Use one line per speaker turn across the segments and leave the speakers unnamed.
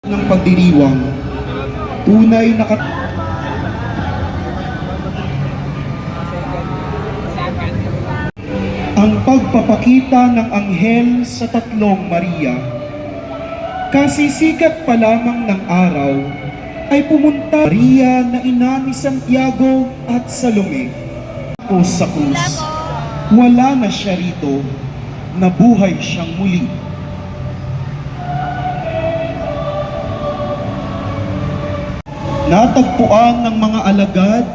ng pagdiriwang, tunay na ang pagpapakita ng anghel sa tatlong Maria. Kasisikat pa lamang ng araw, ay pumunta Maria na ina ni Santiago at Salome. O sa krus, wala na siya rito, nabuhay siyang muli. Natagpuan ng mga alagad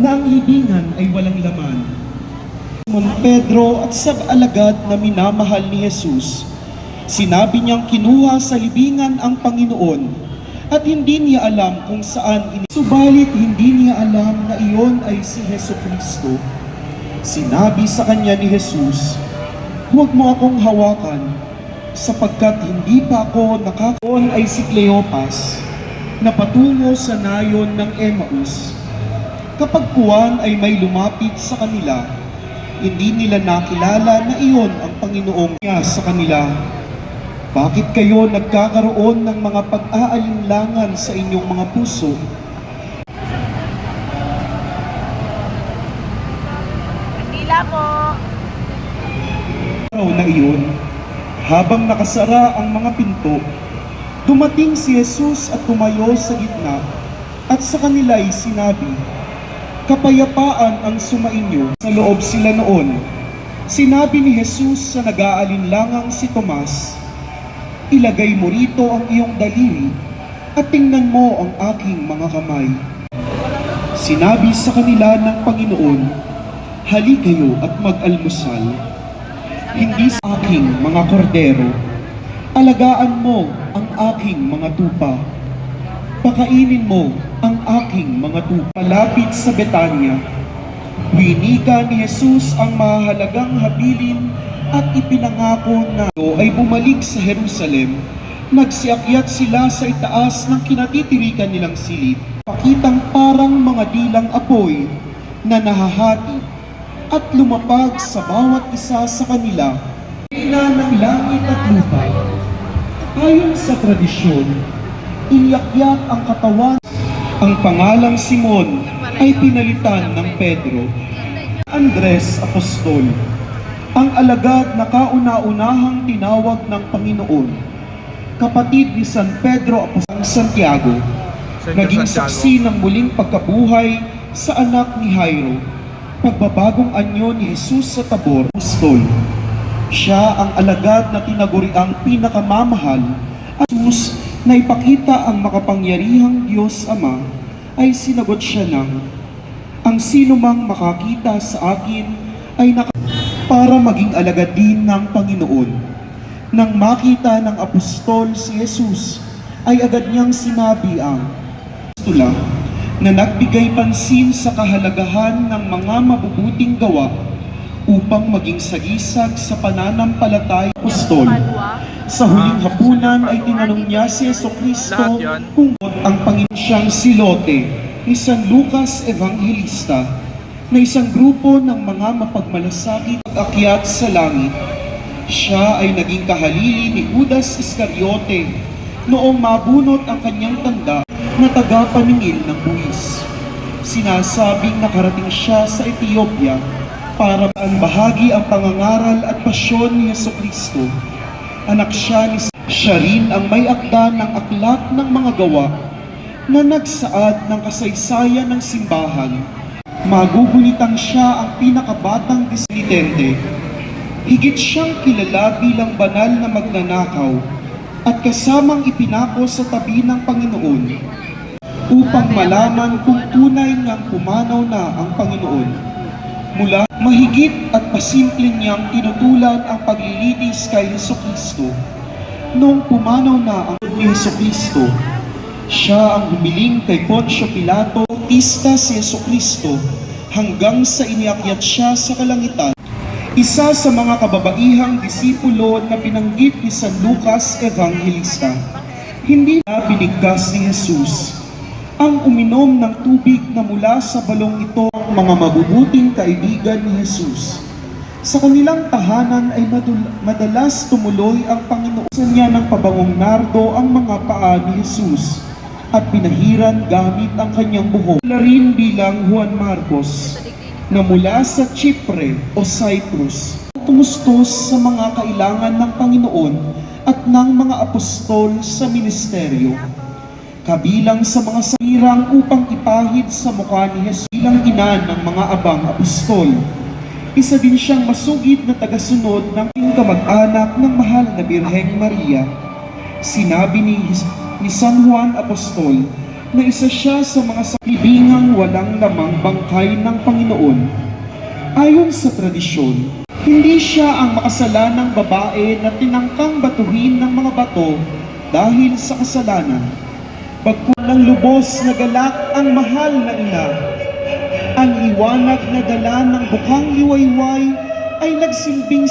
na ang libingan ay walang laman. Simon Pedro at sa alagad na minamahal ni Jesus, sinabi niyang kinuha sa libingan ang Panginoon at hindi niya alam kung saan subalit hindi niya alam na iyon ay si Jesucristo. Sinabi sa kanya ni Jesus, "Huwag mo akong hawakan, sapagkat hindi pa ako nakakaon." Ay si Cleopas na patungo sa nayon ng Emmaus. Kapag kuwan ay may lumapit sa kanila, hindi nila nakilala na iyon ang Panginoong niya sa kanila. Bakit kayo nagkakaroon ng mga pag-aalinlangan sa inyong mga puso?
Kandila po.
Araw na iyon, habang nakasara ang mga pinto, dumating si Jesus at tumayo sa gitna at sa kanila ay sinabi, "Kapayapaan ang sumainyo." Sa loob sila noon. Sinabi ni Jesus sa nag-aalinlangang si Tomas, "Ilagay mo rito ang iyong daliri at tingnan mo ang aking mga kamay." Sinabi sa kanila ng Panginoon, "Hali kayo at mag-almusal. Hindi sa aking mga kordero, alagaan mo ang aking mga tupa. Pakainin mo ang aking mga tupa." Malapit sa Betania, winiga ni Jesus ang mahalagang habilin at ipinangako na ay bumalik sa Jerusalem. Nagsiakyat sila sa itaas ng kinatitirikan nilang silid, pakitang parang mga dilang apoy na nahahati at lumapag sa bawat isa sa kanila, ina ng langit at lupa. Ayon sa tradisyon, iniakyat ang katawan. Ang pangalang Simon ay pinalitan ng Pedro. Andres Apostol, ang alagad na kauna-unahang tinawag ng Panginoon, kapatid ni San Pedro Apostol Santiago, naging saksi ng muling pagkabuhay sa anak ni Jairo, pagbabagong anyo ni Jesus sa Tabor. Apostol, siya ang alagad na tinaguriang pinakamamahal at Jesus na ipakita ang makapangyarihang Diyos Ama, ay sinagot siya ng, "Ang sino mang makakita sa akin ay para maging alagad din ng Panginoon." Nang makita ng apostol si Jesus, ay agad niyang sinabi ang apostula na nagbigay pansin sa kahalagahan ng mga mabubuting gawa upang maging sagisag sa pananampalataya. Apostol, sa huling hapunan ay tinanong niya si Jesucristo kung ang Panginoon siyang silote ni San Lucas Evangelista na isang grupo ng mga mapagmalasakit at akyat sa langit. Siya ay naging kahalili ni Judas Iscariote noong mabunot ang kanyang tanda na tagapaningil ng buwis. Sinasabing nakarating siya sa Ethiopia para ang bahagi ang pangangaral at pasyon ni Jesucristo. Anak siya rin ang may akda ng aklat ng mga gawa na nagsaad ng kasaysayan ng simbahan. Magugunitan siya ang pinakabatang disilitente. Higit siyang kilala bilang banal na magnanakaw at kasamang ipinako sa tabi ng Panginoon upang malaman kung tunay ngang pumanaw na ang Panginoon. Mula mahigit at pasimpleng niyang tinutulan ang paglilitis kay Jesucristo. Noong pumanaw na ang ni Jesucristo, siya ang humiling kay Poncio Pilato, bautista si Jesucristo hanggang sa iniakyat siya sa kalangitan. Isa sa mga kababaihang disipulo na binanggit ni San Lucas Evangelista, hindi na binigkas ni Jesus ang uminom ng tubig na mula sa balong ito ang mga mabubuting kaibigan ni Jesus. Sa kanilang tahanan ay madalas tumuloy ang Panginoon sa niya ng pabangong nardo ang mga paa ni Jesus at pinahiran gamit ang kanyang buhok. Kilala rin bilang Juan Marcos na mula sa Chipre o Cyprus, tumustos sa mga kailangan ng Panginoon at ng mga apostol sa ministeryo. Kabilang sa mga sakirang upang ipahid sa mukha ni Jesus bilang ina ng mga abang apostol. Isa din siyang masugid na tagasunod ng kamag-anak ng mahal na Birheng Maria. Sinabi ni San Juan Apostol na isa siya sa mga libingang walang lamang bangkay ng Panginoon. Ayon sa tradisyon, hindi siya ang makasalanang babae na tinangkang batuhin ng mga bato dahil sa kasalanan. Pagkulang lubos na galak ang mahal na ina, ang liwanag na dala ng bukang liwayway ay nagsilbing